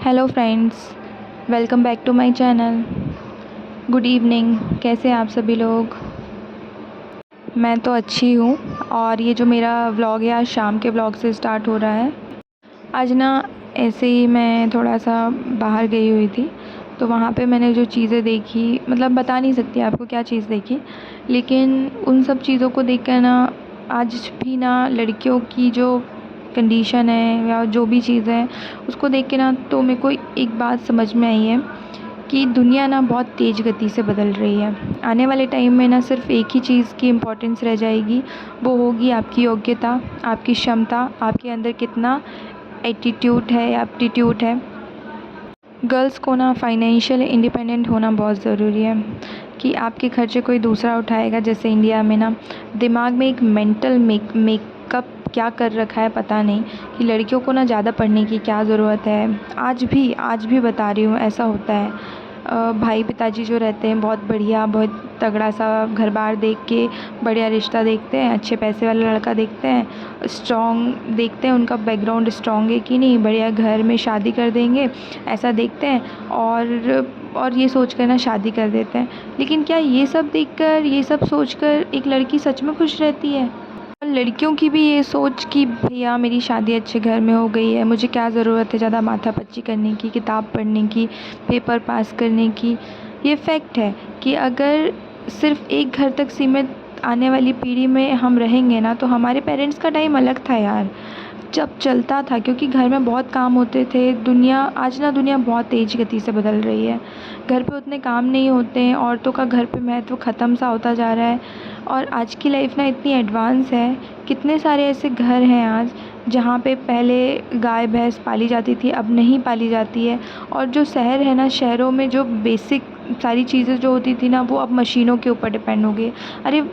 Hello friends, welcome back to my channel. Good evening. कैसे हैं आप सभी लोग? मैं तो अच्छी हूँ। और ये जो मेरा व्लॉग है आज शाम के व्लॉग से स्टार्ट हो रहा है। आज ना ऐसे ही मैं थोड़ा सा बाहर गई हुई थी, तो वहाँ पे मैंने जो चीज़ें देखी, मतलब बता नहीं सकती आपको क्या चीज़ देखी, लेकिन उन सब चीज़ों को देखकर ना आज भी ना लड़कियों की जो कंडीशन है या जो भी चीज़ है उसको देख के ना तो मेरे को एक बात समझ में आई है कि दुनिया ना बहुत तेज़ गति से बदल रही है। आने वाले टाइम में ना सिर्फ एक ही चीज़ की इम्पोर्टेंस रह जाएगी, वो होगी आपकी योग्यता, आपकी क्षमता, आपके अंदर कितना एटीट्यूड है या एप्टीट्यूड है। गर्ल्स को ना फाइनेंशियल इंडिपेंडेंट होना बहुत ज़रूरी है कि आपके खर्चे कोई दूसरा उठाएगा। जैसे इंडिया में ना दिमाग में एक मेंटल मेकअप क्या कर रखा है पता नहीं, कि लड़कियों को ना ज़्यादा पढ़ने की क्या ज़रूरत है। आज भी बता रही हूँ, ऐसा होता है। भाई पिताजी जो रहते हैं बहुत बढ़िया, बहुत तगड़ा सा घर बार देख के बढ़िया रिश्ता देखते हैं, अच्छे पैसे वाला लड़का देखते हैं, स्ट्रॉन्ग देखते हैं, उनका बैकग्राउंड स्ट्रॉन्ग है कि नहीं, बढ़िया घर में शादी कर देंगे ऐसा देखते हैं। और ये सोच कर ना शादी कर देते हैं। लेकिन क्या ये सब देखकर, ये सब सोचकर एक लड़की सच में खुश रहती है? और लड़कियों की भी ये सोच कि भैया मेरी शादी अच्छे घर में हो गई है, मुझे क्या ज़रूरत है ज़्यादा माथापच्ची करने की, किताब पढ़ने की, पेपर पास करने की। ये फैक्ट है कि अगर सिर्फ़ एक घर तक सीमित आने वाली पीढ़ी में हम रहेंगे ना, तो हमारे पेरेंट्स का टाइम अलग था यार, जब चलता था, क्योंकि घर में बहुत काम होते थे। दुनिया बहुत तेज़ गति से बदल रही है। घर पे उतने काम नहीं होते हैं, औरतों का घर पे महत्व ख़त्म सा होता जा रहा है। और आज की लाइफ ना इतनी एडवांस है, कितने सारे ऐसे घर हैं आज जहाँ पे पहले गाय भैंस पाली जाती थी, अब नहीं पाली जाती है। और जो शहर है ना, शहरों में जो बेसिक सारी चीज़ें जो होती थी ना, वो अब मशीनों के ऊपर डिपेंड हो गई। अरे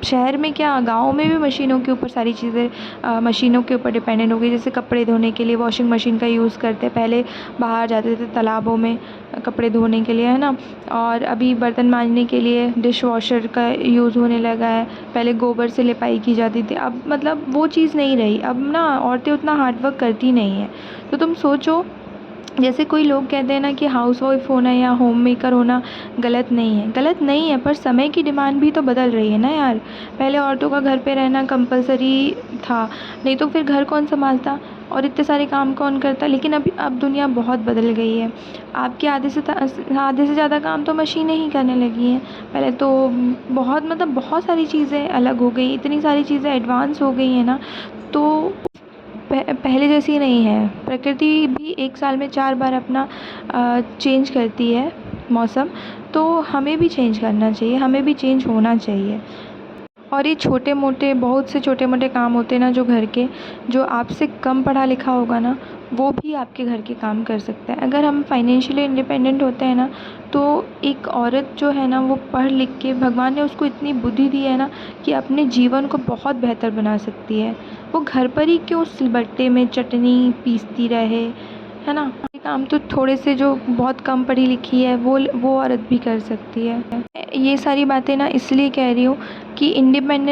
शहर में क्या, गाँव में भी मशीनों के ऊपर सारी चीज़ें मशीनों के ऊपर डिपेंडेंट हो गई। जैसे कपड़े धोने के लिए वॉशिंग मशीन का यूज़ करते हैं, पहले बाहर जाते थे तालाबों में कपड़े धोने के लिए, है ना। और अभी बर्तन मांजने के लिए डिश वॉशर का यूज़ होने लगा है। पहले गोबर से लिपाई की जाती थी, अब मतलब वो चीज़ नहीं रही। अब ना औरतें उतना हार्ड वर्क करती नहीं हैं। तो तुम सोचो, जैसे कोई लोग कहते हैं ना कि हाउसवाइफ होना या होम मेकर होना गलत नहीं है, गलत नहीं है, पर समय की डिमांड भी तो बदल रही है ना यार। पहले औरतों का घर पे रहना कंपलसरी था, नहीं तो फिर घर कौन संभालता और इतने सारे काम कौन करता। लेकिन अब दुनिया बहुत बदल गई है। आपके आधे से ज़्यादा काम तो मशीनें ही करने लगी हैं। पहले तो बहुत सारी चीज़ें अलग हो गई, इतनी सारी चीज़ें एडवांस हो गई हैं ना, तो पहले जैसी नहीं है। प्रकृति भी एक साल में 4 बार अपना चेंज करती है मौसम, तो हमें भी चेंज करना चाहिए, हमें भी चेंज होना चाहिए। और ये छोटे मोटे, बहुत से छोटे मोटे काम होते हैं ना जो घर के, जो आपसे कम पढ़ा लिखा होगा ना, वो भी आपके घर के काम कर सकता है। अगर हम फाइनेंशियली इंडिपेंडेंट होते हैं ना, तो एक औरत जो है ना वो पढ़ लिख के, भगवान ने उसको इतनी बुद्धि दी है ना कि अपने जीवन को बहुत बेहतर बना सकती है। वो घर पर ही क्यों सिलबट्टे में चटनी पीसती रहे, है ना। ये काम तो थोड़े से जो बहुत कम पढ़ी लिखी है वो औरत भी कर सकती है। ये सारी बातें ना इसलिए कह रही हूँ कि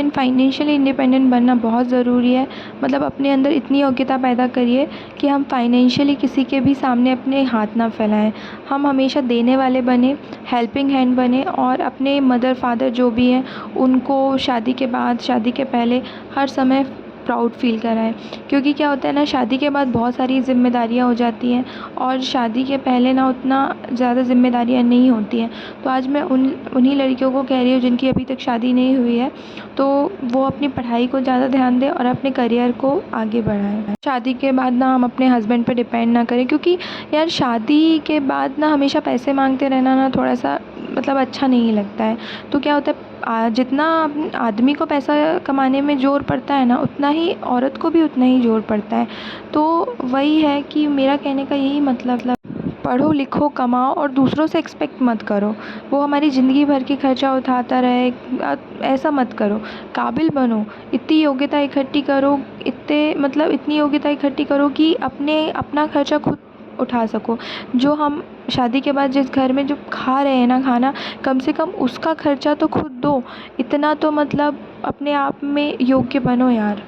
फाइनेंशियली इंडिपेंडेंट बनना बहुत ज़रूरी है। मतलब अपने अंदर इतनी योग्यता पैदा करिए कि हम फाइनेंशियली किसी के भी सामने अपने हाथ ना फैलाएं। हम हमेशा देने वाले बने, हेल्पिंग हैंड बने, और अपने मदर फादर जो भी हैं उनको शादी के बाद, शादी के पहले हर समय प्राउड फील कराएं। क्योंकि क्या होता है ना, शादी के बाद बहुत सारी ज़िम्मेदारियाँ हो जाती हैं, और शादी के पहले ना उतना ज़्यादा ज़िम्मेदारियाँ नहीं होती हैं। तो आज मैं उन्हीं लड़कियों को कह रही हूँ जिनकी अभी तक शादी नहीं हुई है, तो वो अपनी पढ़ाई को ज़्यादा ध्यान दें और अपने करियर को आगे बढ़ाएं। शादी के बाद ना हम अपने हस्बैंड पे डिपेंड ना करें, क्योंकि यार शादी के बाद ना हमेशा पैसे मांगते रहना ना थोड़ा सा मतलब अच्छा नहीं लगता है। तो क्या होता है, जितना आदमी को पैसा कमाने में ज़ोर पड़ता है ना, उतना ही औरत को भी उतना ही ज़ोर पड़ता है। तो वही है कि मेरा कहने का यही मतलब, पढ़ो लिखो कमाओ और दूसरों से एक्सपेक्ट मत करो वो हमारी ज़िंदगी भर की खर्चा उठाता रहे। ऐसा मत करो, काबिल बनो, इतनी योग्यता इकट्ठी करो, इतनी योग्यता इकट्ठी करो कि अपना खर्चा खुद उठा सको। जो हम शादी के बाद जिस घर में जो खा रहे हैं ना खाना, कम से कम उसका खर्चा तो खुद दो। इतना तो मतलब अपने आप में योग्य बनो यार।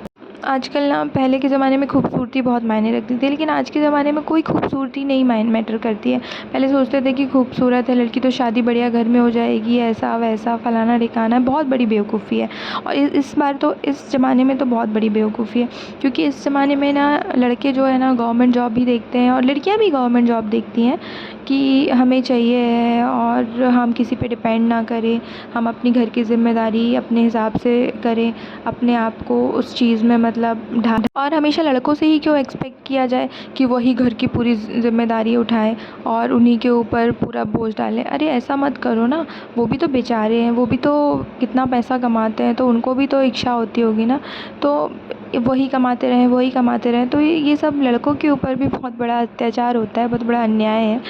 आजकल ना पहले के ज़माने में खूबसूरती बहुत मायने रखती थी, लेकिन आज के ज़माने में कोई खूबसूरती नहीं मैटर करती है। पहले सोचते थे कि खूबसूरत है लड़की तो शादी बढ़िया घर में हो जाएगी, ऐसा वैसा फलाना ढिकाना, बहुत बड़ी बेवकूफ़ी है। और इस बार तो इस ज़माने में तो बहुत बड़ी बेवकूफ़ी है, क्योंकि इस ज़माने में ना लड़के जो है ना गवर्नमेंट जॉब भी देखते हैं और लड़कियाँ भी गवर्नमेंट जॉब देखती हैं कि हमें चाहिए है और हम किसी पे डिपेंड ना करें, हम अपनी घर की ज़िम्मेदारी अपने हिसाब से करें, अपने आप को उस चीज़ में मतलब ढा और हमेशा लड़कों से ही क्यों एक्सपेक्ट किया जाए कि वही घर की पूरी ज़िम्मेदारी उठाएं और उन्हीं के ऊपर पूरा बोझ डालें। अरे ऐसा मत करो ना, वो भी तो बेचारे हैं, वो भी तो कितना पैसा कमाते हैं, तो उनको भी तो इच्छा होती होगी ना, तो वही कमाते रहें वही कमाते रहें, तो ये सब लड़कों के ऊपर भी बहुत बड़ा अत्याचार होता है, बहुत बड़ा अन्याय है।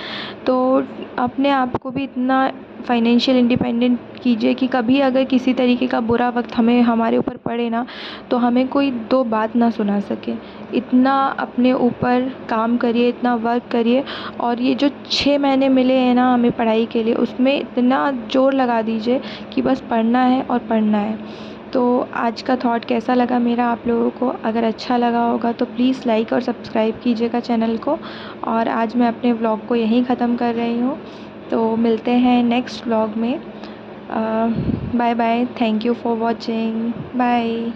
तो अपने आप को भी इतना फाइनेंशियल इंडिपेंडेंट कीजिए कि कभी अगर किसी तरीके का बुरा वक्त हमारे ऊपर पड़े ना, तो हमें कोई दो बात ना सुना सके। इतना अपने ऊपर काम करिए, इतना वर्क करिए, और ये जो 6 महीने मिले हैं ना हमें पढ़ाई के लिए, उसमें इतना जोर लगा दीजिए कि बस पढ़ना है और पढ़ना है। तो आज का थॉट कैसा लगा मेरा आप लोगों को? अगर अच्छा लगा होगा तो प्लीज़ लाइक और सब्सक्राइब कीजिएगा चैनल को। और आज मैं अपने व्लॉग को यहीं ख़त्म कर रही हूँ, तो मिलते हैं नेक्स्ट व्लॉग में। Bye bye, thank you for watching, bye.